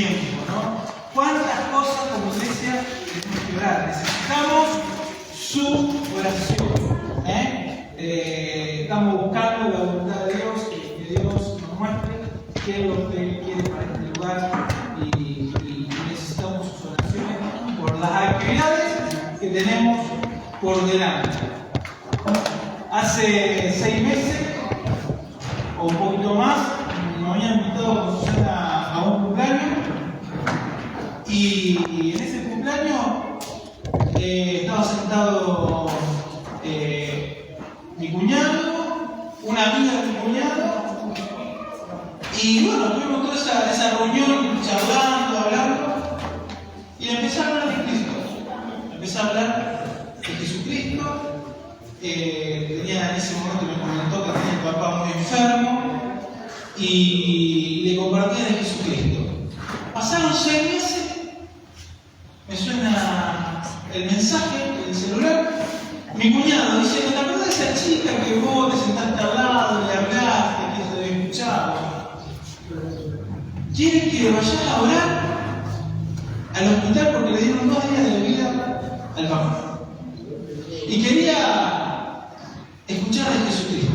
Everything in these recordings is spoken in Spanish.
tiempo, ¿no? ¿Cuántas cosas como iglesia tenemos que orar? Necesitamos su oración. Estamos buscando la voluntad de Dios, que Dios nos muestre qué es lo que Él quiere para este lugar y necesitamos sus oraciones por las actividades que tenemos por delante. Hace 6 meses o un poquito más me había invitado con Susana a un cumpleaños y en ese cumpleaños estaba sentado mi cuñado, una amiga de mi cuñado, y bueno, tuvimos toda esa reunión hablando, y empecé a hablar de Cristo, empecé a hablar de Jesucristo. En ese momento me comentó que tenía el papá muy enfermo y le compartía de Jesucristo. Pasaron 6 meses, me suena el mensaje del celular. Mi cuñado dice: ¿te acuerdas de esa chica que vos te sentaste al lado, le hablaste, que te había escuchado? ¿Quiere que vayas a orar al hospital porque le dieron 2 días de vida al papá? Y quería escuchar de Jesucristo.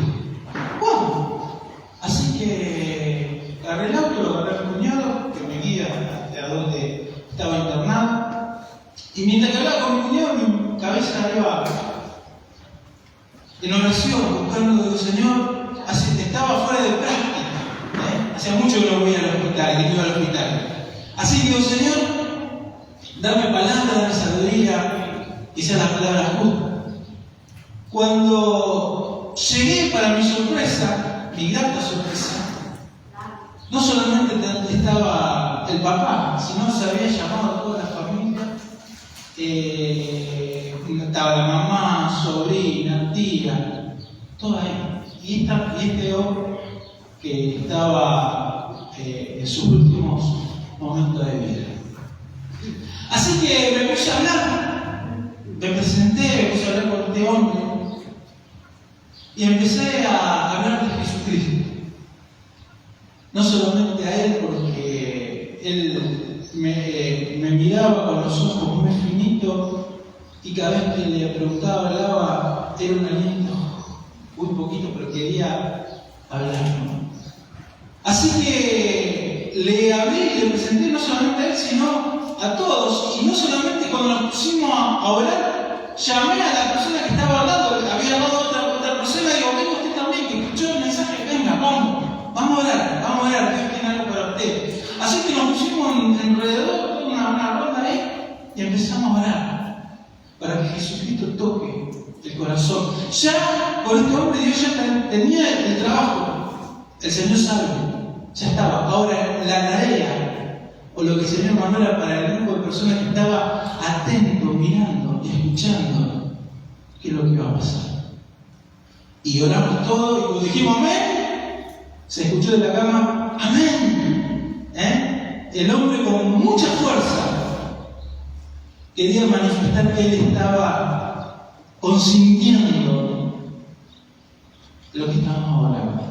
Bueno, así que agarré el auto, lo agarré a mi cuñado, que me guía hasta donde estaba internado. Y mientras que hablaba con mi cuñado, mi cabeza iba en oración, buscando de Señor. Estaba fuera de práctica. Hacía mucho que no voy al hospital, que no iba al hospital. Así que digo: Señor, dame palabra, dame sabiduría, y sean las palabras justas. Cuando llegué, para mi sorpresa, mi grata sorpresa, no solamente estaba el papá, sino se había llamado a toda la familia. Estaba la mamá, sobrina, tía, todo ahí. Y este hombre que estaba en sus últimos momentos de vida. Así que me puse a hablar, me presenté, me puse a hablar con este hombre y empecé a hablar de Jesucristo. No solamente a él, porque él me miraba con los ojos muy finitos y cada vez que le preguntaba, hablaba, era un aliento muy poquito, pero quería hablar, ¿no? Así que le hablé y le presenté no solamente a él, sino a todos. Y no solamente cuando nos pusimos a orar, llamé a la persona que estaba hablando, había hablado otra persona, y digo: venga usted también, que escuchó el mensaje, venga, vamos a orar, Dios tiene algo para usted. Así que nos pusimos alrededor, una ronda ahí, y empezamos a orar para que Jesucristo toque el corazón. Ya con este hombre Dios ya tenía el trabajo, el Señor sabe, ya estaba. Ahora la tarea, o lo que el Señor mandó, era para el grupo de personas que estaba atento, mirando y escuchando qué es lo que iba a pasar. Y oramos todos, y cuando dijimos amén, se escuchó de la cama: amén. El hombre con mucha fuerza quería manifestar que él estaba consintiendo lo que estábamos hablando.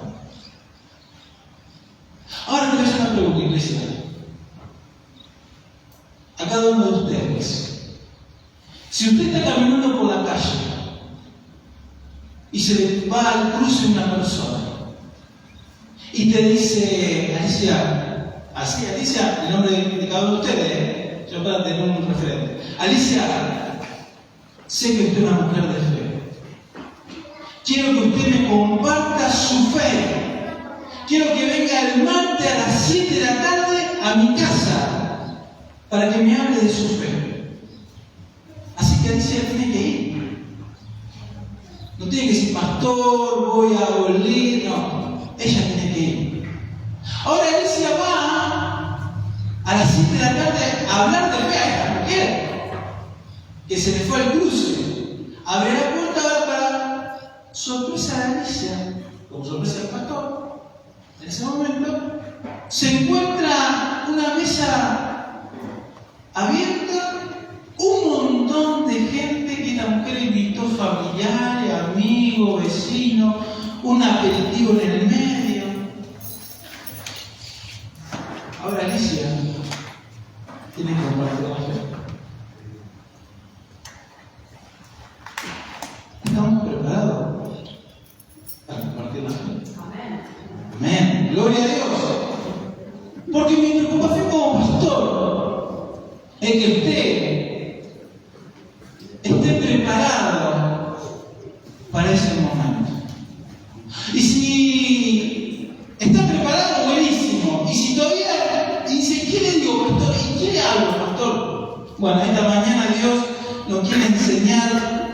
Ahora te voy a hacer una pregunta, iglesia, a cada uno de ustedes. Si usted está caminando por la calle y se le va al cruce una persona y te dice: Alicia, el nombre de cada uno de ustedes, yo para tener un referente. Alicia, sé que usted es una mujer de fe. Quiero que usted me comparta su fe. Quiero que venga el martes a las 7 de la tarde a mi casa para que me hable de su fe. Así que Alicia tiene que ir. No tiene que decir: pastor, voy a volver. No, ella tiene que ir. Ahora Alicia va a las 7 de la tarde a hablar de fe a esta mujer que se le fue al cruce. Abre la puerta ahora para sorpresa de Alicia, como sorpresa del pastor. En ese momento se encuentra una mesa abierta, un montón de gente que esta mujer invitó, familiares, amigos, vecinos, un aperitivo en el medio. Ahora Alicia Amén. Gloria a Dios. Porque mi preocupación como pastor es que esté preparado para ese momento. Y si está preparado, buenísimo. Y si todavía dice, ¿qué le digo, pastor? ¿Y qué le hago, pastor? Bueno, esta mañana Dios nos quiere enseñar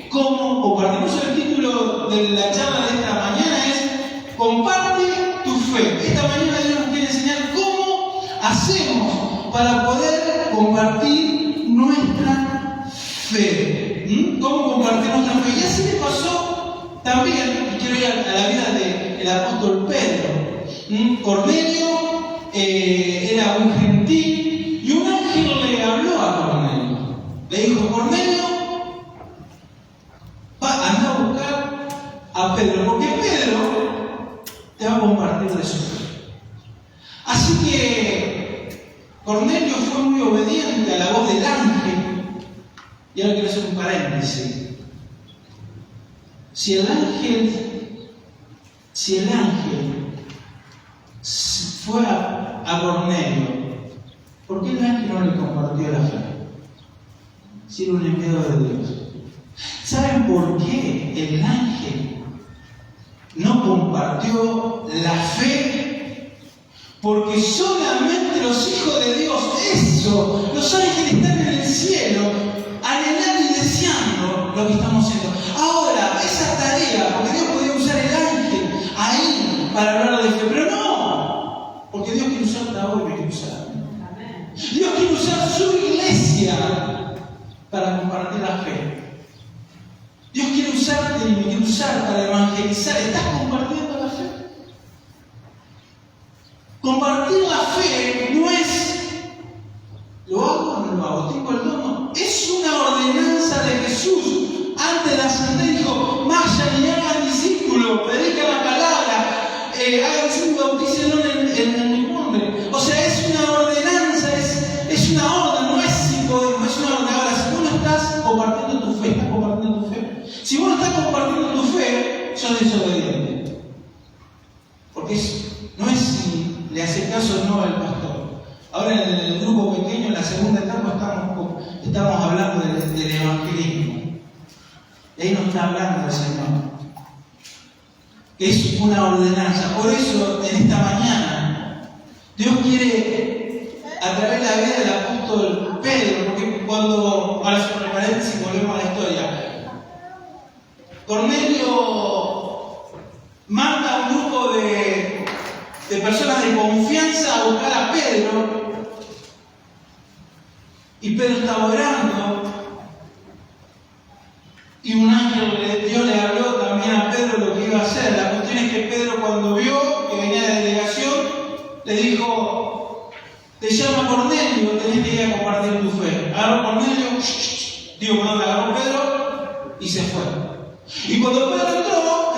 cómo compartir. Por eso el título de la charla de esta mañana es Comparte tu fe. Esta mañana Dios nos quiere enseñar cómo hacemos para poder compartir nuestra fe. ¿Cómo compartir nuestra fe? Y así le pasó también, y quiero ir a la vida del apóstol Pedro. Cornelio era un gentil y un ángel le habló a Cornelio. Le dijo, Cornelio, anda a buscar a Pedro, porque Pedro te va a compartir de su fe. Así que Cornelio fue muy obediente a la voz del ángel. Y ahora quiero hacer un paréntesis. Si el ángel fue a Cornelio, ¿por qué el ángel no le compartió la fe? Si era un enviado de Dios. ¿Saben por qué el ángel no compartió la fe? Porque solamente los hijos de Dios, los ángeles están en el cielo, anhelando y deseando lo que estamos haciendo. Ahora, esa tarea, porque Dios podía usar el ángel ahí para hablar de fe, pero no, porque Dios quiere usarte a vos y me quiere usar a mí. Dios quiere usar su iglesia para compartir la fe. Dios quiere usarte y me quiere usar para evangelizar. ¿Estás compartiendo la fe? Compartir la fe no es ¿lo hago o no lo hago? ¿Tengo el don? No. Es una ordenanza de Jesús. Antes de ascender dijo, vayan y hagan discípulos, predican la palabra, háganse un bautícenlo en mi nombre. O sea, es una ordenanza, es una orden, no es si podemos, es una orden. Ahora, si vos no estás compartiendo tu fe, ¿estás compartiendo tu fe? Si vos no estás compartiendo tu fe, sos desobediente. Porque no es si le hace caso o no al pastor. Ahora en el grupo pequeño, en la segunda etapa, estamos hablando del evangelismo. Y ahí nos está hablando el Señor. Que es una ordenanza. Por eso, en esta mañana, Dios quiere, a través de la vida del apóstol Pedro, porque cuando, para su paréntesis, volvemos a la historia, Cornelio manda a un grupo de personas de confianza a buscar a Pedro. Y Pedro estaba orando. Y un ángel de Dios le habló también a Pedro lo que iba a hacer. La cuestión es que Pedro, cuando vio que venía la delegación, le dijo: te llama Cornelio, tenés que ir a compartir tu fe. Agarró Cornelio, agarró Pedro y se fue. Y cuando Pedro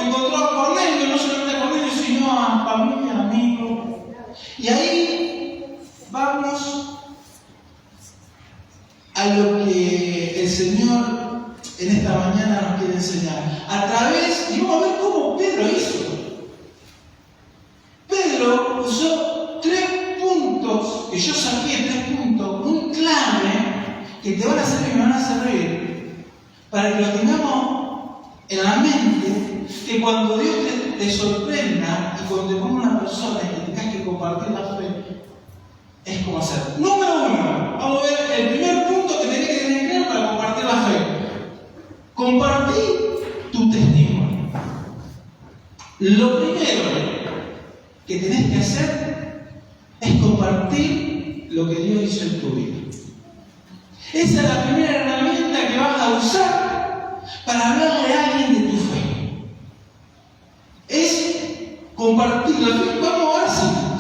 encontró a Cornelio, no solamente a Cornelio, sino a familia, amigos. Y ahí vamos a lo que el Señor en esta mañana nos quiere enseñar. A través, y vamos a ver cómo Pedro hizo. Pedro usó 3 puntos, que yo saqué 3 puntos muy clave, que te van a servir y me van a servir, para que lo tengamos en la mente, que cuando Dios te sorprenda y cuando te ponga una persona y que tengas que compartir la fe, es como hacer. Número 1, vamos a ver el primer punto que tenés que tener claro para compartir la fe. Compartir tu testimonio. Lo primero que tenés que hacer es compartir lo que Dios hizo en tu vida. Esa es la primera herramienta que vas a usar para hablarle a alguien de tu fe. Es compartirlo. Vamos a ver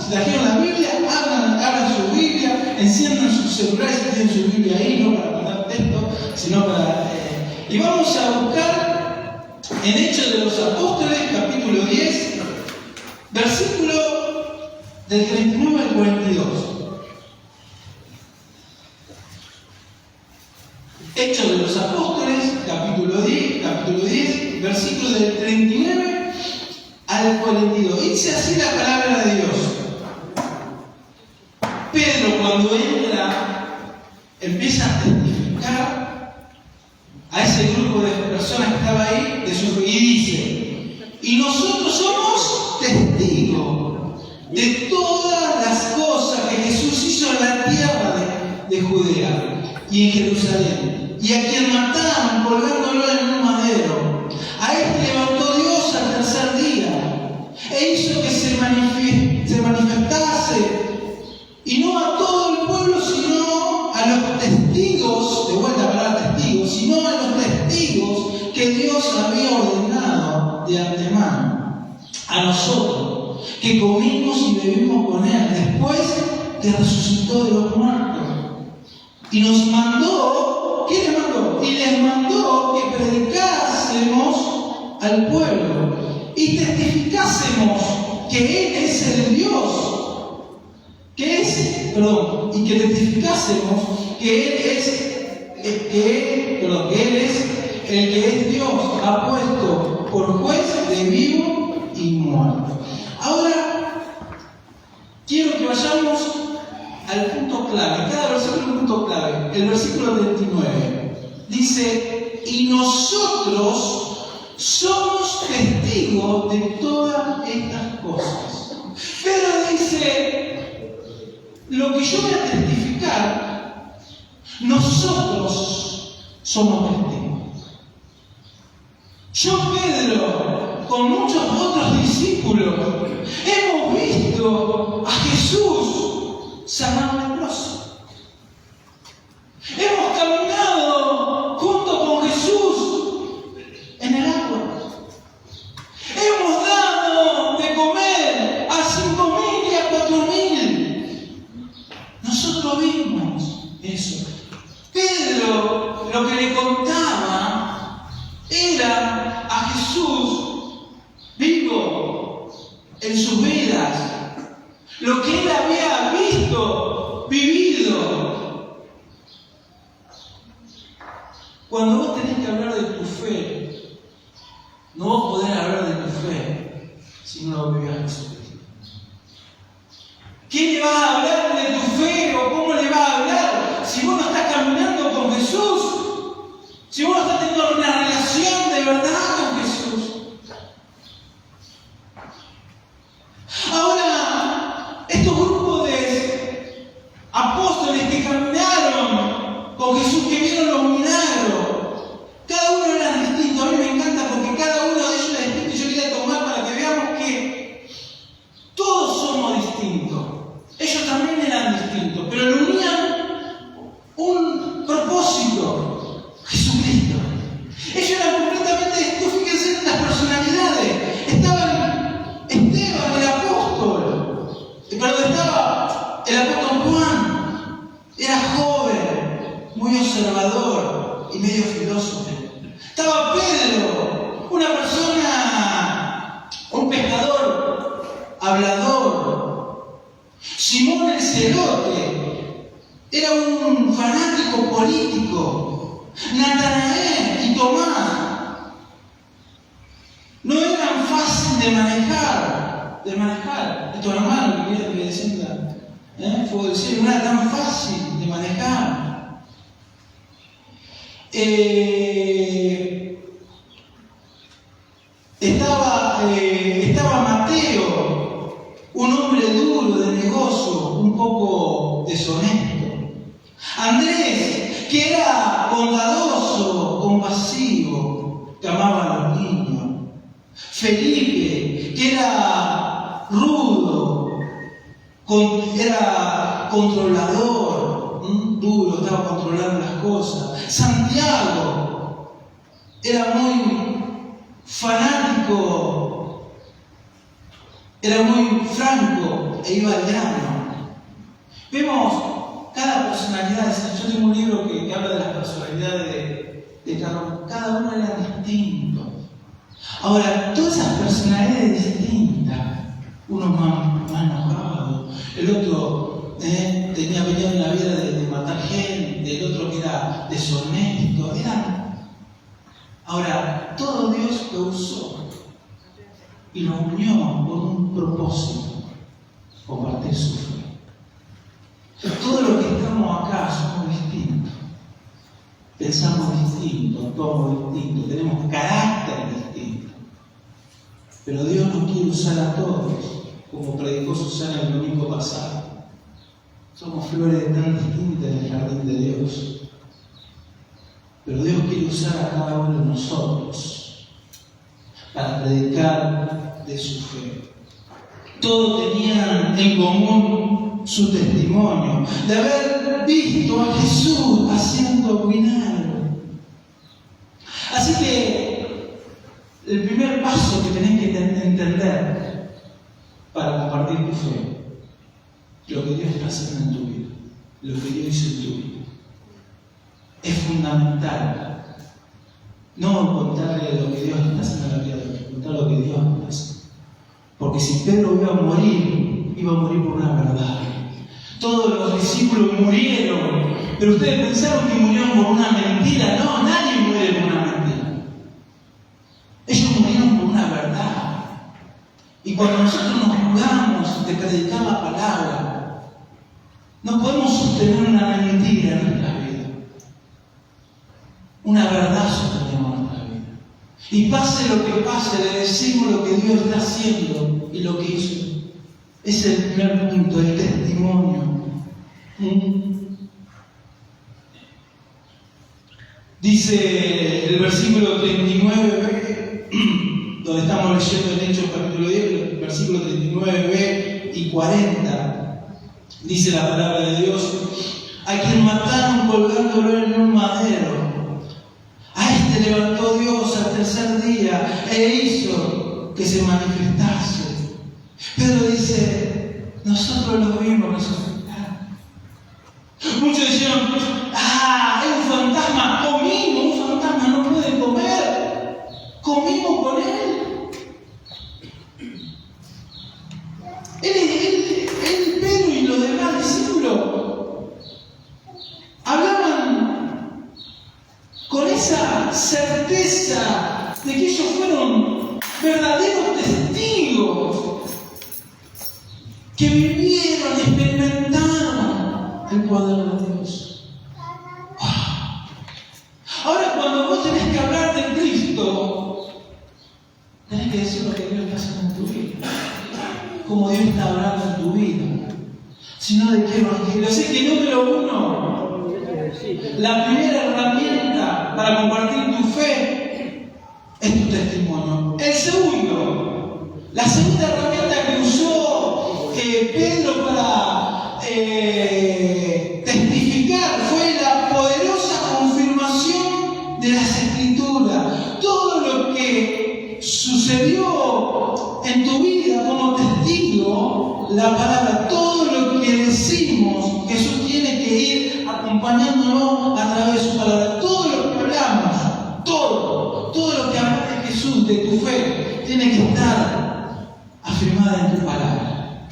si trajeron la Biblia, abran su Biblia, enciendan su celular si tienen su Biblia ahí, no para mandar texto, sino para... Y vamos a buscar en Hechos de los Apóstoles, capítulo 10, versículo del 39 al 42. Hechos de los Apóstoles, capítulo 10, versículo del 39 al 42. Dice así la palabra de Dios. Pedro, cuando entra, empieza a testificar a ese grupo de personas que estaba ahí y dice: y nosotros somos testigos de todas las cosas que Jesús hizo en la tierra de Judea y en Jerusalén, y a quien mataron colgándolo en un madero. A este levantó Dios al tercer día e hizo que se manifestase, y no a todo el pueblo, sino a los testigos, de vuelta para testigos, sino a los testigos que Dios había ordenado de antemano, a nosotros, que comimos y bebimos con Él después que resucitó de los muertos. Y nos mandó, ¿qué les mandó? Y les mandó que predicásemos al pueblo y testificásemos que Él es el Dios, y que testificásemos que Él es el que es Dios, ha puesto por juez de vivo y muerto. Ahora, quiero que vayamos al punto clave. Cada versículo es un punto clave. El versículo 29 dice: y nosotros somos testigos de todas estas cosas. Pero dice: lo que yo voy a testificar, nosotros somos testigos. Yo, Pedro, con muchos otros discípulos, hemos visto a Jesús sanar leprosos. Hemos caminado junto con Jesús en el agua. Hemos dado de comer a 5.000 y a 4.000. Nosotros vimos eso. Pedro lo que le contaba era a Jesús vivo en sus vidas, lo que él había visto, vivido. Cuando vos tenés que hablar de tu fe, no vos podés hablar de tu fe si no lo vivís a Jesucristo. ¿Qué le vas a hablar de tu fe o cómo le vas a hablar si vos no estás caminando con Jesús? Si vos no estás teniendo una relación de verdad con Jesús. Ahora, estos grupos de apóstoles que caminaron con Jesús, que vieron los milagros, cada uno era distinto. A mí me encanta porque cada uno de ellos era distinto, y yo quería tomar para que veamos que todos somos distintos. Ellos también eran distintos, pero lo unían un propósito: Jesucristo. Ellos eran completamente distintos. Fíjense en las personalidades. Estaba Esteban, el apóstol. Estaba el apóstol Juan. Era joven, muy observador y medio filósofo. Estaba Pedro, una persona, un pescador, hablador. Simón el Celote era un fanático político. Natanael y Tomás no eran fáciles de manejar. Estos hermanos que decían, fue decir, no era tan fácil de manejar. Estaba Mateo, un hombre duro de negocio, un poco deshonesto. Andrés, que era bondadoso, compasivo, que amaba a los niños. Felipe, que era rudo, era controlador, duro, estaba controlando las cosas. Santiago era muy fanático, era muy franco e iba al grano. Vemos cada personalidad. Yo tengo un libro que habla de las personalidades de cada uno era distinto. Ahora, todas esas personalidades distintas, uno más enojado, el otro venía en la vida de matar gente, el otro que era deshonesto, Ahora, todo Dios lo usó y lo unió con un propósito: compartir su fe. Todo lo que estamos acá somos distintos, pensamos distinto, actuamos distinto, tenemos carácter distinto. Pero Dios nos quiere usar a todos, como predicó Susana el domingo pasado. Somos flores tan distintas en el jardín de Dios. Pero Dios quiere usar a cada uno de nosotros para predicar de su fe. Todos tenían en común su testimonio, de haber visto a Jesús haciendo milagros. Así que el primer paso que tenés que entender para compartir tu fe: lo que Dios está haciendo en tu vida, lo que Dios hizo en tu vida. Es fundamental no contarle lo que Dios está haciendo en la vida, contar lo que Dios está haciendo. Porque si Pedro iba a morir por una verdad. Todos los discípulos murieron, pero ustedes pensaron que murieron por una mentira. No, nadie muere por una mentira. Ellos murieron por una verdad. Y cuando nosotros nos jugamos de predicar la palabra, no podemos sostener una mentira en nuestra vida. Una verdad sostenemos en nuestra vida. Y pase lo que pase, le decimos lo que Dios está haciendo y lo que hizo. Es el primer punto, el testimonio. Dice el versículo 39b, donde estamos leyendo en Hechos capítulo 10, versículo 39b y 40, dice la palabra de Dios: a quien mataron colgándolo en un madero, a este levantó Dios al tercer día e hizo que se manifestase. Pedro dice: nosotros lo vimos resucitar. Muchos dijeron: es un fantasma. Comimos, un fantasma no puede comer. Comimos con él. Pedro y los demás discípulos hablaban con esa certeza de que ellos fueron verdaderos testigos, que vivieron, experimentaron el poder de Dios. Ahora, cuando vos tenés que hablar de Cristo, tenés que decir lo que Dios está haciendo en tu vida, como Dios está hablando en tu vida, sino de qué evangelio. Así que número uno, la primera herramienta para compartir tu fe es tu testimonio. El segundo, la segunda herramienta que usó Pedro para testificar fue la poderosa confirmación de las Escrituras. Todo lo que sucedió en tu vida como testigo, la palabra, todo lo que decimos, Jesús tiene que ir acompañándonos a través de su palabra. Todo lo que hablamos, todo lo que hablas de Jesús, de tu fe, tiene que estar afirmada en tu palabra.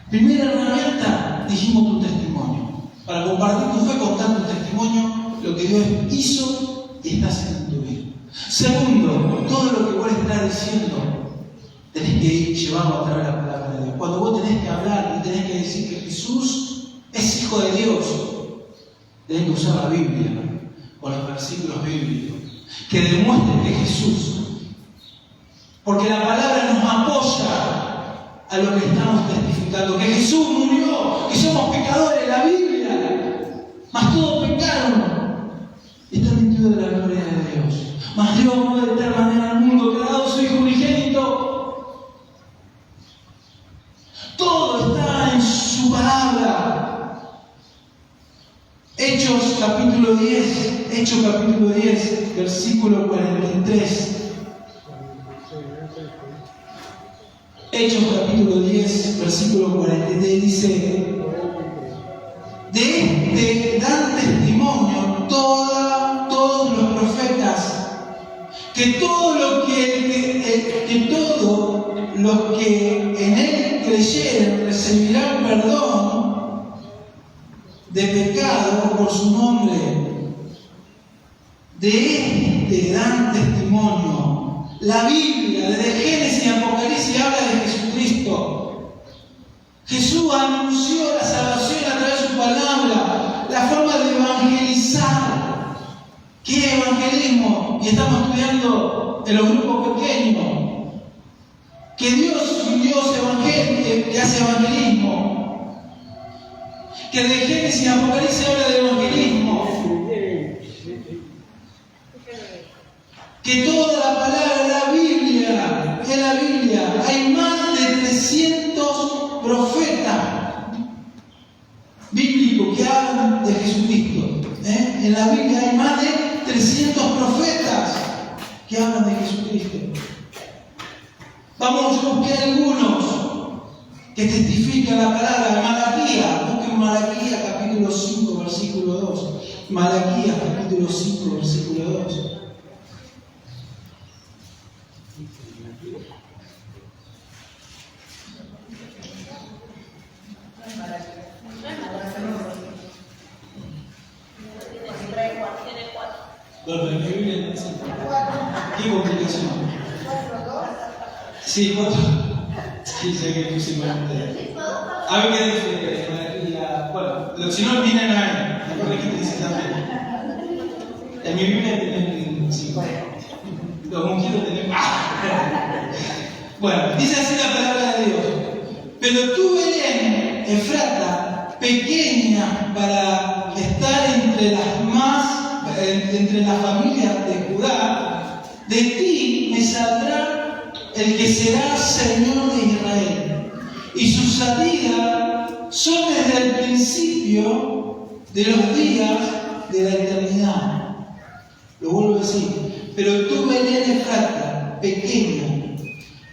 Primera herramienta, dijimos tu testimonio. Para compartir tu fe, contar tu testimonio, lo que Dios hizo y está haciendo en tu vida. Segundo, todo lo que vos le estás diciendo, tenés que ir llevando a través de la palabra de Dios. Cuando vos tenés que hablar y tenés que decir que Jesús es Hijo de Dios, tenés que usar la Biblia con los versículos bíblicos que demuestren que Jesús, porque la palabra nos apoya a lo que estamos testificando, que Jesús murió, que somos pecadores, la Biblia, mas todos pecaron y están mintiendo de la gloria de Dios. Mas Dios amó de tal manera al mundo que ha dado su Hijo unigénito. Todo está en su palabra. Hechos capítulo 10, versículo 43. Hechos capítulo 10, versículo 43 dice: de este dan testimonio todos los profetas, que todos los que en él creyeren recibirán perdón de pecado por su nombre. De este dan testimonio. La Biblia, desde Génesis y Apocalipsis, Jesús anunció la salvación a través de su palabra, la forma de evangelizar. ¿Qué es evangelismo? Y estamos estudiando en los grupos pequeños. Que Dios es un Dios que hace evangelismo. Que de Génesis y Apocalipsis habla de evangelismo. Que toda la palabra de la Biblia, en la Biblia hay más de 300 profetas bíblicos que hablan de Jesucristo. En la Biblia hay más de 300 profetas que hablan de Jesucristo. Vamos a buscar algunos que testifican la palabra. Malaquías, busquen Malaquías capítulo 5, versículo 2. Malaquías capítulo 5, versículo 2. Bueno, en mi Biblia no sé. ¿Qué complicación? Sí, 4. Sí, sé que puse mal. A ver qué dice. Bueno, si no vienen a ver. La que dice también. En mi Biblia tienen 5. Los monjitos tienen. Bueno, dice así la palabra de Dios. Pero tú, Belén, Efrata, pequeña para estar entre las familias de Judá, de ti me saldrá el que será Señor de Israel. Y su salida son desde el principio de los días de la eternidad. Lo vuelvo a decir. Pero tú, Belén Efrata, pequeña,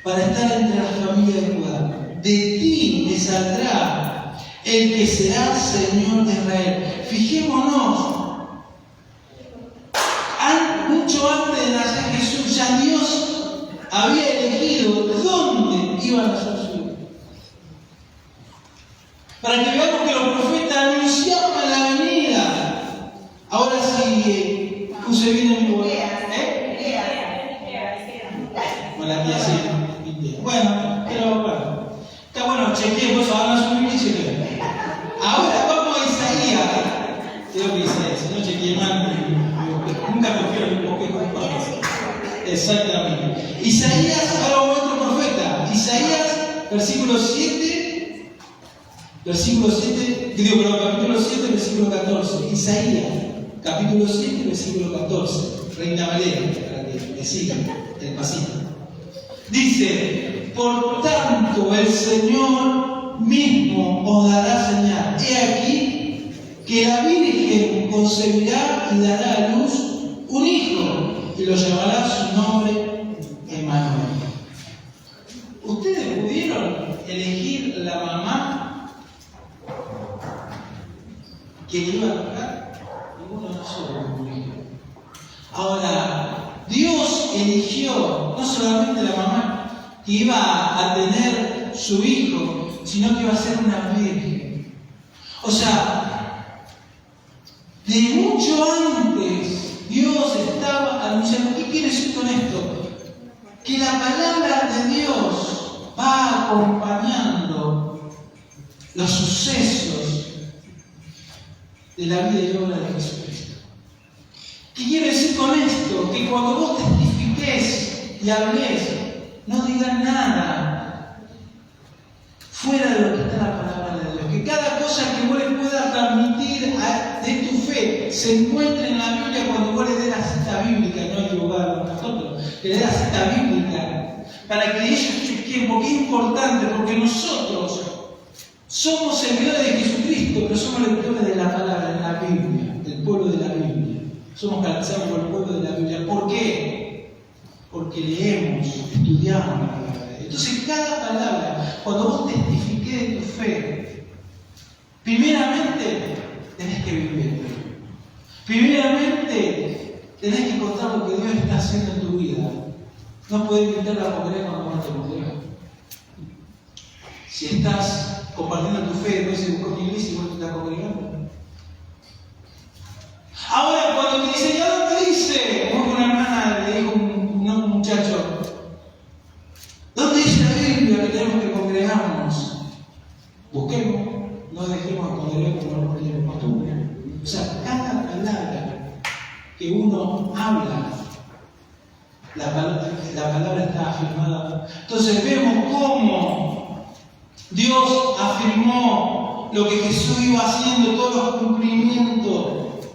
para estar entre las familias de Judá, de ti me saldrá el que será Señor de Israel. Fijémonos, mucho antes de nacer Jesús, ya Dios había elegido dónde iban a nacer su hijo. Para que veamos que los profetas anunciaban la venida. Ahora sí, puse bien en mi lugar. Bueno, aquí así. Bueno, pero bueno. Está bueno, chequeemos, ahora no subir y chequeemos. Ahora vamos a Isaías. Creo que Isaías, si no chequeé mal, nunca confío en un poquito de palabras. Exactamente. Isaías, ahora otro profeta. Isaías, versículo 7, capítulo 7, versículo 14. Isaías, capítulo 7, versículo 14. Reina Valera, para que le sigan el pasito. Dice: por tanto, el Señor mismo os dará señal. He aquí que la Virgen concebirá y dará a luz un hijo, y lo llamará su nombre Emmanuel. ¿Ustedes pudieron elegir la mamá que le iba a tocar? Ninguno de nosotros lo eligió. Ahora, Dios eligió no solamente la mamá que iba a tener su hijo, sino que iba a ser una virgen. O sea, de mucho antes Dios estaba anunciando. ¿Qué quiere decir con esto? Que la palabra de Dios va acompañando los sucesos de la vida y obra de Jesucristo. ¿Qué quiere decir con esto? Que cuando vos testifiques y hables, no digas nada fuera de lo que está la palabra de Dios. Que cada cosa que vos le puedas transmitir de tu fe se encuentre en la Biblia cuando vos le des la cita bíblica, no hay lugar a nosotros, que le des la cita bíblica, para que ellos chequen, porque es importante, porque nosotros somos seguidores de Jesucristo, pero somos lectores de la palabra en la Biblia, del pueblo de la Biblia. Somos caracterizados por el pueblo de la Biblia. ¿Por qué? Porque leemos, estudiamos la palabra. Entonces, cada palabra, cuando vos testifiques de tu fe, primeramente tenés que vivirlo. Primeramente tenés que contar lo que Dios está haciendo en tu vida. No podés invitar a congregar cuando no te congregas. Si estás compartiendo tu fe, después se buscó una iglesia y vos te estás congregando. Ahora, cuando te dice, ¿y a dónde dice? Como una hermana le dijo a un muchacho, ¿dónde dice la Biblia que tenemos que congregarnos? Busquemos, no dejemos de poner como de costumbre. O sea, cada palabra que uno habla, la palabra está afirmada. Entonces vemos cómo Dios afirmó lo que Jesús iba haciendo, todos los cumplimientos.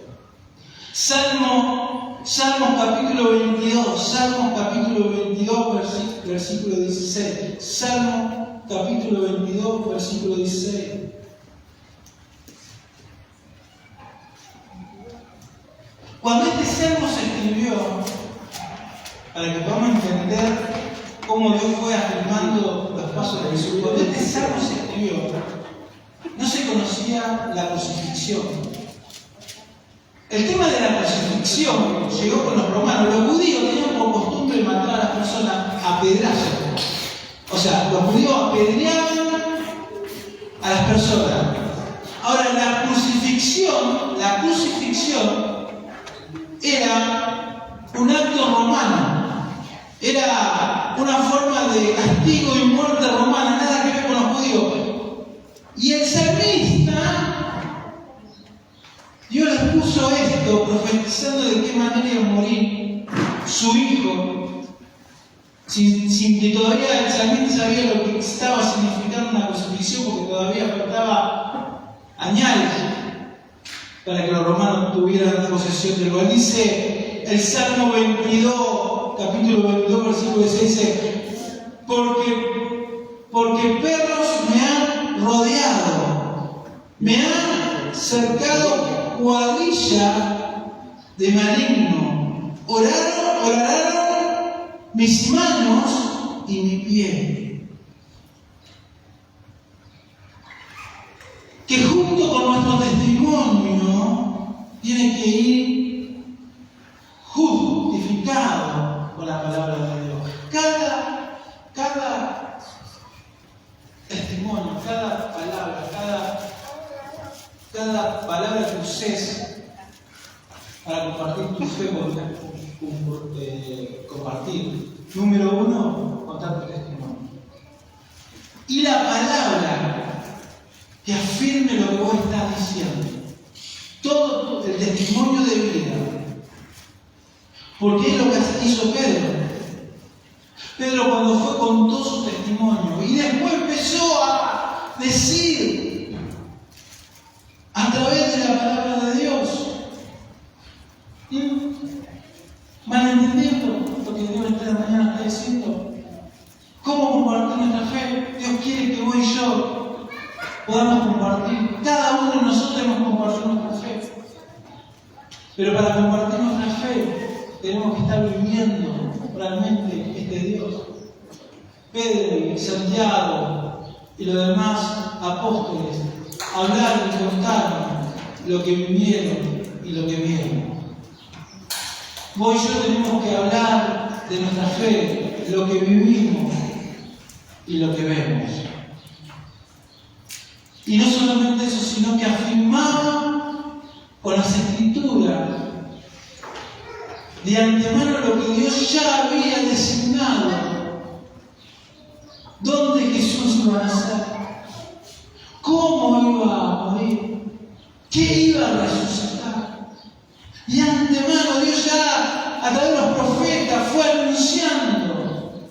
Salmos capítulo 22, versículo 16. Salmo capítulo 22, versículo 16. Cuando este salmo se escribió, para que podamos entender cómo Dios fue afirmando los pasos de Jesús, cuando este salmo se escribió, no se conocía la crucifixión. El tema de la crucifixión llegó con los romanos. Los judíos tenían por costumbre matar a las personas a pedrazos. O sea, los judíos apedreaban a las personas. Ahora, la crucifixión era un acto romano. Era una forma de castigo y muerte romana, nada que ver con los judíos. Y el salmista, Dios les puso esto, profetizando de qué manera iba a morir su hijo, sin que todavía el salmista sabía lo que estaba significando una crucifixión, porque todavía faltaba años para que los romanos tuvieran posesión del lugar. Dice el Salmo 22, capítulo 22, versículo 16, dice: porque perros me han rodeado, me han cercado cuadrilla de maligno, oraron mis manos y mi pie. Que junto con nuestro testimonio tiene que ir justificado con la palabra de Dios. Cada testimonio, cada palabra, cada palabra que uses para compartir tu fe, compartir. Número 1, contar tu testimonio. Y la palabra que afirme lo que vos estás diciendo. Todo el testimonio de vida. Porque es lo que hizo Pedro. Pedro, cuando fue, contó su testimonio y después empezó a decir a través de la palabra de Dios. ¿Van entendiendo lo que Dios esta mañana está diciendo? ¿Cómo compartir nuestra fe? Dios quiere que vos y yo podamos compartir. Cada uno de nosotros debemos compartir nuestra fe. Pero para compartir nuestra fe tenemos que estar viviendo realmente este Dios. Pedro y Santiago y los demás apóstoles hablaron y contaron lo que vivieron y lo que vieron. Vos y yo tenemos que hablar de nuestra fe, lo que vivimos y lo que vemos. Y no solamente eso, sino que afirmamos con las Escrituras de antemano lo que Dios ya había designado. ¿Dónde Jesús iba a nacer? ¿Cómo iba a morir? ¿Qué iba a resucitar? Y antemano Dios ya, a través de los profetas, fue anunciando.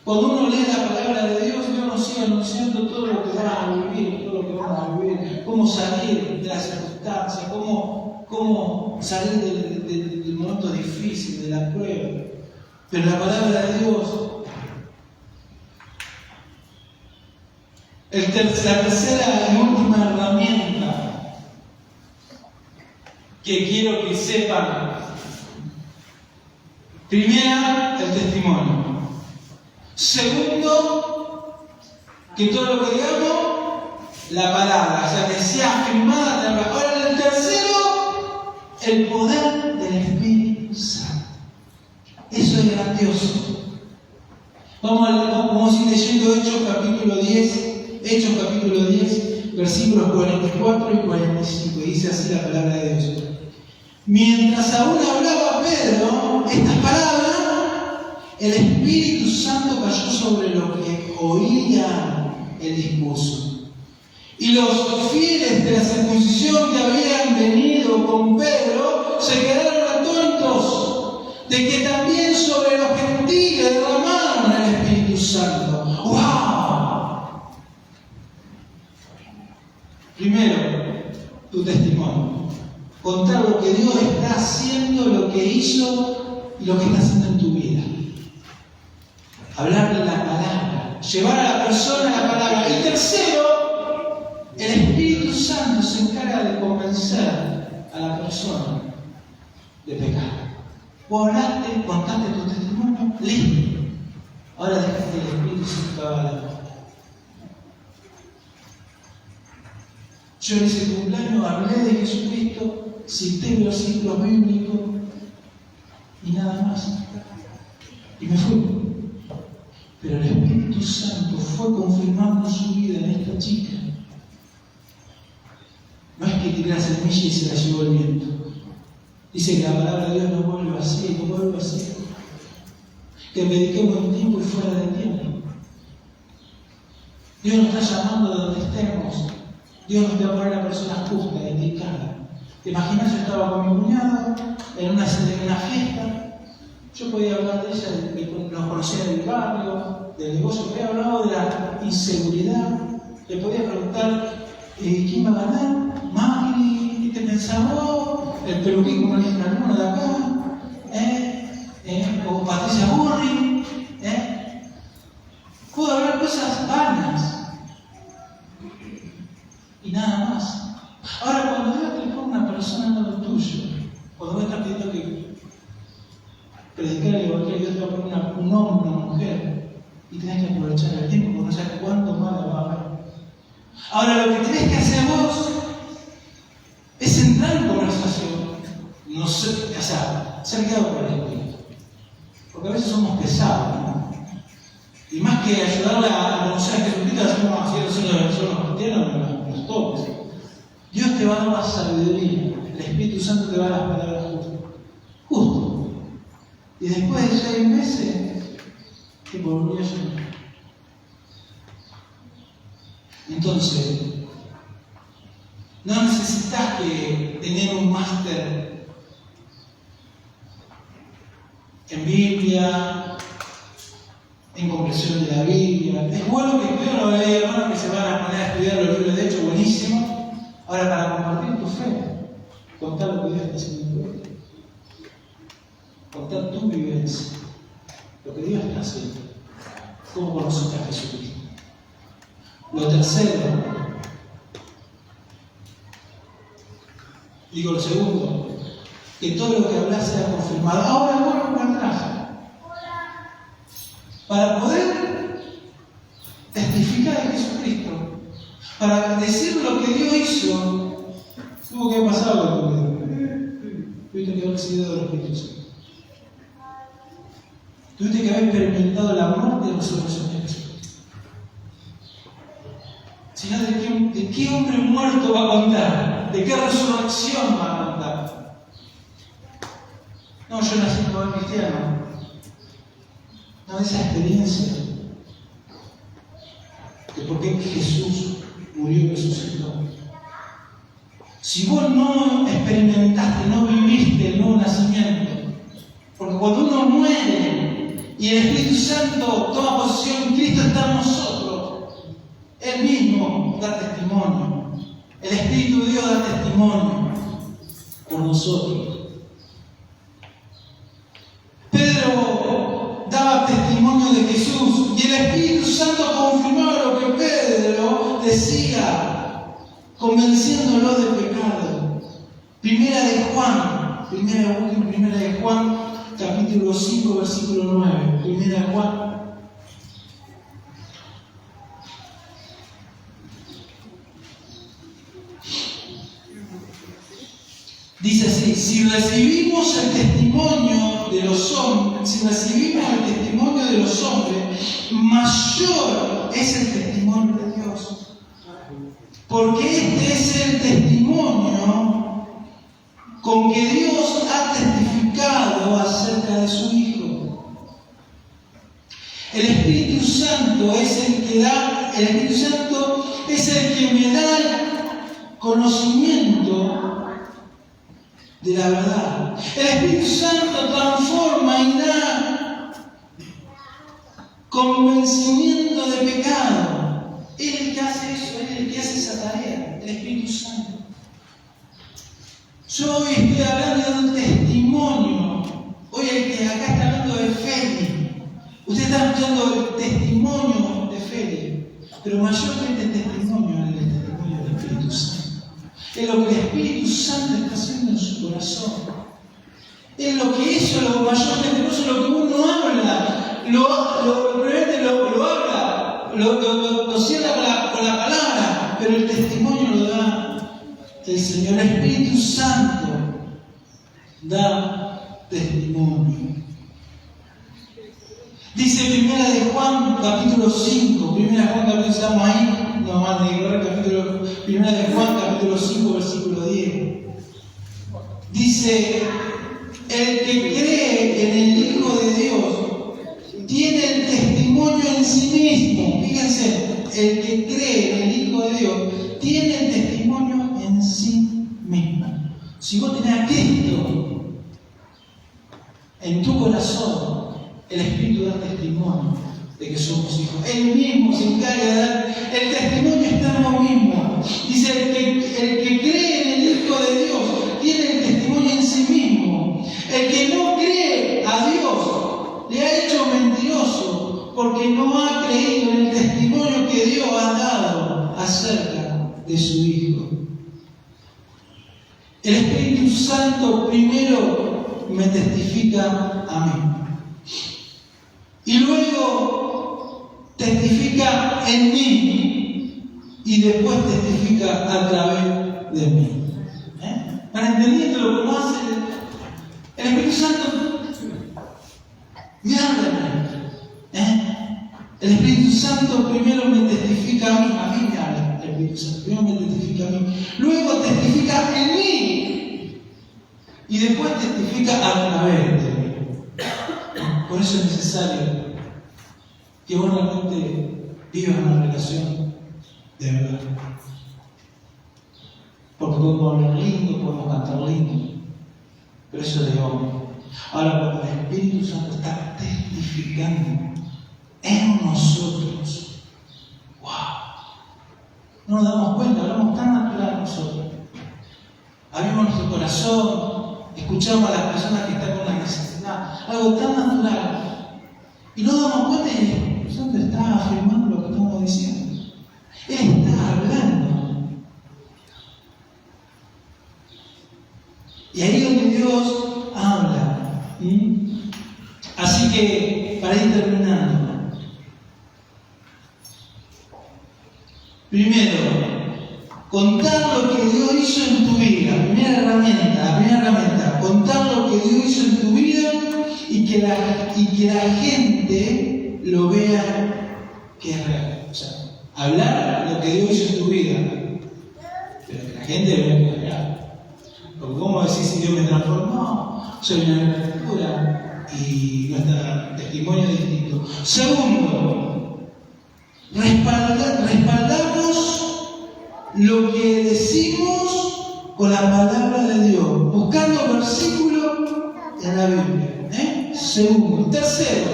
Cuando uno lee la palabra de Dios, Dios nos sigue anunciando todo lo que vamos a vivir, todo lo que vamos a vivir, cómo salir de las circunstancias, cómo salir del momento difícil, de la prueba. Pero la palabra de Dios, la tercera y última herramienta que quiero que sepan. Primera, el testimonio. Segundo, que todo lo que digamos, la palabra, o sea, que sea afirmada la palabra. Ahora, el tercero, el poder del Espíritu Santo. Eso es grandioso. Vamos a ir leyendo Hechos capítulo 10, versículos 44 y 45. Y dice así la palabra de Dios. Mientras aún hablaba Pedro estas palabras, el Espíritu Santo cayó sobre los que oían. el discurso. Y los fieles de la circuncisión que habían venido con Pedro se quedaron atónitos de que también sobre los gentiles derramaron el Espíritu Santo. ¡Wow! Primero, tu testimonio. Contar lo que Dios está haciendo, lo que hizo y lo que está haciendo en tu vida. Hablarle la palabra, llevar a la persona la palabra. Y tercero, el Espíritu Santo se encarga de convencer a la persona de pecar. Vos hablaste, contaste tu testimonio, listo. Ahora dejaste que el Espíritu Santo haga la obra. Yo en ese cumpleaños hablé de Jesucristo, cité versículos bíblicos y nada más. Y me fui. Pero el Espíritu Santo fue confirmando su vida en esta chica. No es que tiré la semilla y se la llevó el viento. Dice que la palabra de Dios no vuelve vacía, no vuelve vacía. Que prediquemos en tiempo y fuera de tiempo. Dios nos está llamando de donde estemos. Dios nos va a poner a personas justas, indicadas. ¿Te imaginas? Yo estaba con mi cuñado en una fiesta. Yo podía hablar de ella, nos conocía del barrio, del negocio. Podía hablar de la inseguridad. Le podía preguntar quién va a ganar. Macri, ¿qué te pensaba? El peluquín, como le dicen algunos de acá. O Patricia Burri. Puedo hablar cosas vanas. Y nada más. Ahora, cuando Dios te pone una persona en lo tuyo, cuando vos estás pidiendo que predicar el evangelio, Dios te va a poner un hombre, una mujer, y tenés que aprovechar el tiempo porque no sabes cuánto más la va a ver. Ahora, lo que tenés que hacer vos es entrar en conversación, no sé, o sea, ser guiado por el Espíritu. Porque a veces somos pesados, ¿no? Y más que ayudarla a conocer a Jesucristo, hacemos así, los cristianos, los topes. Dios te va a dar la sabiduría, el Espíritu Santo te va a dar las palabras justas. Justo. Y después de 6 meses, te volvió a llamar. Entonces, no necesitas que tener un máster en Biblia, en comprensión de la Biblia. Es bueno que estudiar, no hay hermanos que se van a poner a estudiar los libros de hecho, buenísimo. Ahora, para compartir tu fe, contar lo que Dios está haciendo en tu vida. Contar tu vivencia, lo que Dios está haciendo. Cómo conociste a Jesucristo. Lo tercero, digo lo segundo, que todo lo que hablas sea confirmado. Ahora vuelvo para atrás. Para poder testificar de Jesucristo, para decir lo que Dios hizo, tuvo que haber pasado en tu vida. Tuviste que haber recibido del Espíritu Santo. Tuviste que haber experimentado la muerte y la resurrección de Jesucristo. Si no, ¿de qué hombre muerto va a contar? ¿De qué resurrección va a contar? No, yo nací como cristiano. No, esa experiencia de por qué Jesús murió y resucitó. Si vos no experimentaste, no viviste el nuevo nacimiento, porque cuando uno muere y el Espíritu Santo toma posesión, Cristo está en nosotros, Él mismo da testimonio, el Espíritu de Dios da testimonio por nosotros. Pedro daba testimonio de Jesús y el Espíritu Santo confirmaba lo que Pedro decía, convenciéndolo de pecado. Primera de Juan, capítulo 5, versículo 9. Primera de Juan. Dice así: si recibimos el testimonio de los hombres, mayor es el testimonio de Dios. Porque este es el testimonio con que Dios ha testificado acerca de su Hijo. El Espíritu Santo es el que da, el Espíritu Santo es el que me da el conocimiento de la verdad. El Espíritu Santo transforma y da convencimiento de pecado. Él es el que hace eso, Él es el que hace esa tarea, el Espíritu Santo. Yo hoy estoy hablando y dando testimonio. Hoy el que acá está hablando de Félix. Usted está escuchando el testimonio de Félix, pero mayormente el testimonio es el testimonio del Espíritu Santo. Es lo que el Espíritu Santo está haciendo en su corazón. Es lo que hizo, lo mayormente, no es lo que uno habla, lo habla, lo cierra con la palabra, pero el testimonio lo da el Señor. El Espíritu Santo da testimonio. Dice Primera de Juan, capítulo 5, Primera de Juan, capítulo, estamos ahí, no más de ignorar, capítulo, Primera de Juan, capítulo 5, versículo 10. Dice, el que cree en el Hijo de Dios tiene el testimonio en sí mismo. Fíjense, el que cree en el Hijo de Dios tiene el testimonio en sí mismo. Si vos tenés a Cristo en tu corazón, el Espíritu da testimonio de que somos hijos. Él mismo se encarga de dar el testimonio, está en lo mismo. Dice, el que cree en el Hijo de Dios tiene el testimonio en sí mismo. El que no cree a Dios le ha hecho mentiroso porque no ha creído en el testimonio que Dios ha dado acerca de su Hijo. El Espíritu Santo primero me testifica a mí. Y luego testifica en mí y después testifica a través de mí. ¿Para entendiendo lo que no hace el Espíritu Santo? Me habla. El Espíritu Santo primero me testifica a mí me habla. El Espíritu Santo primero me testifica a mí, luego testifica en mí y después testifica a través de mí. Por eso es necesario que vos realmente vivas una relación de verdad. Porque podemos hablar lindo, podemos cantar lindo, pero eso es de hombre. Ahora, cuando el Espíritu Santo está testificando en nosotros, ¡wow! No nos damos cuenta, hablamos tan natural nosotros. Abrimos nuestro corazón, escuchamos a las personas que están con la necesidad, algo tan natural. Y no damos cuenta y el Espíritu Santo está afirmando lo que estamos diciendo. Él está hablando. Y ahí es donde Dios habla. Así que, para ir terminando, primero, contar lo que Dios hizo en tu vida. La primera herramienta, contar lo que Dios hizo en tu vida y que la gente lo vea que es real. O sea, hablar lo que Dios hizo en tu vida, pero que la gente lo vea que es real. Porque ¿cómo decir si Dios me transformó? Soy una criatura y nuestro testimonio es distinto. Segundo, respaldamos lo que decimos con la palabra de Dios, buscando versículos en la Biblia. Segundo. Tercero,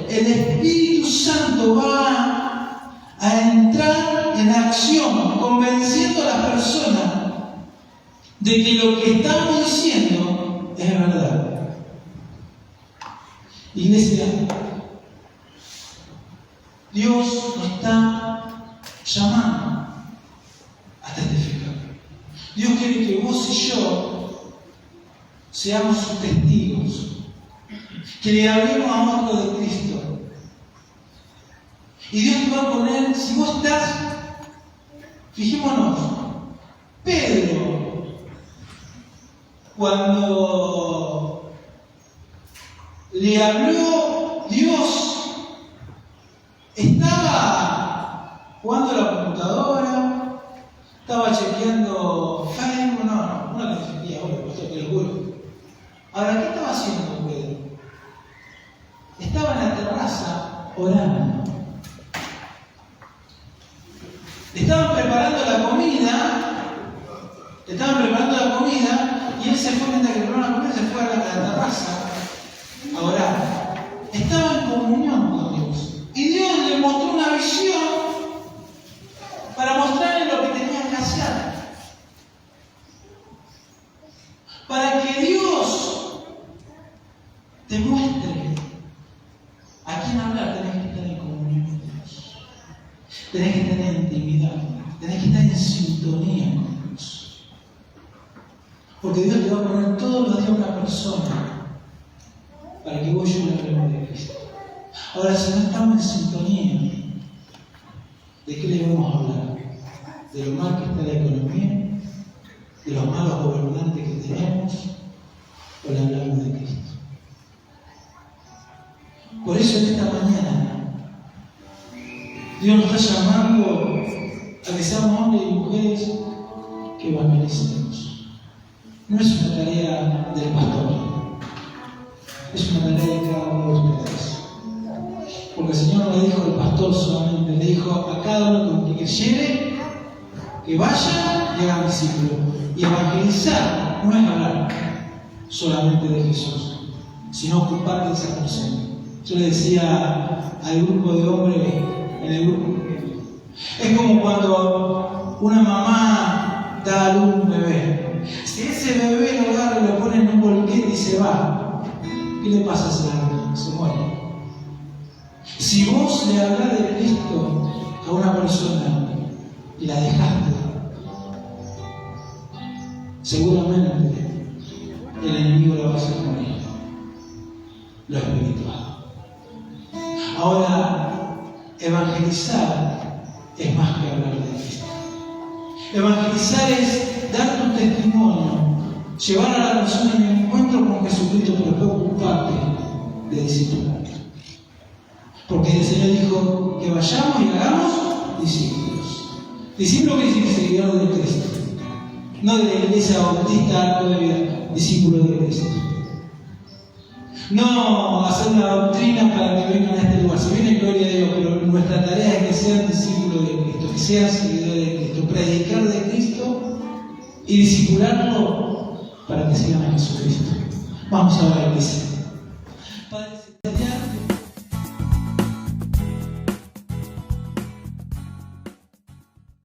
el Espíritu Santo va a entrar en acción, convenciendo a las personas de que lo que estamos diciendo es verdad. Iglesia, Dios nos está llamando a testificar. Dios quiere que vos y yo seamos sus testigos, que le hablemos a otro de Cristo. Y Dios te va a poner, si vos estás, fijémonos, Pedro, cuando le habló Dios, estaba jugando a la computadora, estaba chequeando Facebook, no la chequeé ahora, te lo juro. Ahora, ¿qué estaba haciendo Pedro? Estaba en la terraza orando. Estaban preparando la comida, y él se fue, mientras que preparaban la comida, se fue a la terraza a orar. Estaba en comunión con Dios. Y Dios le mostró una visión para mostrarle lo que tenía que hacer. Para que Dios te muestre a quién hablar, tenés que estar en comunión con Dios. Tenés que tener intimidad, tenés que estar en sintonía con Dios. Porque Dios te va a poner todos los días una persona para que vos y yo le hablemos de Cristo. Ahora, si no estamos en sintonía, ¿de qué le vamos a hablar? ¿De lo mal que está la economía? ¿De los malos gobernantes que tenemos? ¿O le hablamos de Cristo? Por eso en esta mañana Dios nos está llamando a que seamos hombres y mujeres que evangelicemos. No es una tarea del pastor, es una tarea de cada uno de ustedes. Porque el Señor no le dijo al pastor solamente, le dijo a cada uno que lleve, que vaya y haga discípulos. Y evangelizar no es hablar solamente de Jesús, sino ocuparte de esa persona. Yo le decía al grupo de hombres en el grupo, es como cuando una mamá da a luz un bebé. Si ese bebé lo agarra y lo pone en un bolquete y se va, ¿qué le pasa a ese bebé? Se muere. Si vos le hablás de Cristo a una persona y la dejaste, seguramente el enemigo lo va a hacer morir. Lo espiritual. Ahora, evangelizar es más que hablar de Cristo. Evangelizar es dar tu testimonio, llevar a la persona en el encuentro con Jesucristo, pero después ocuparte de discipular. Porque el Señor dijo que vayamos y hagamos discípulos. Discípulo que es seguidor de Cristo. No de la iglesia bautista, Arco de Vida, discípulo de Cristo. No hacer una doctrina para que vengan a este lugar. Si viene, gloria a Dios, pero nuestra tarea es que sean discípulos de Cristo, que sean seguidores de Cristo, predicar de Cristo y discipularlo para que sigan a Jesucristo. Vamos a ver, iglesia.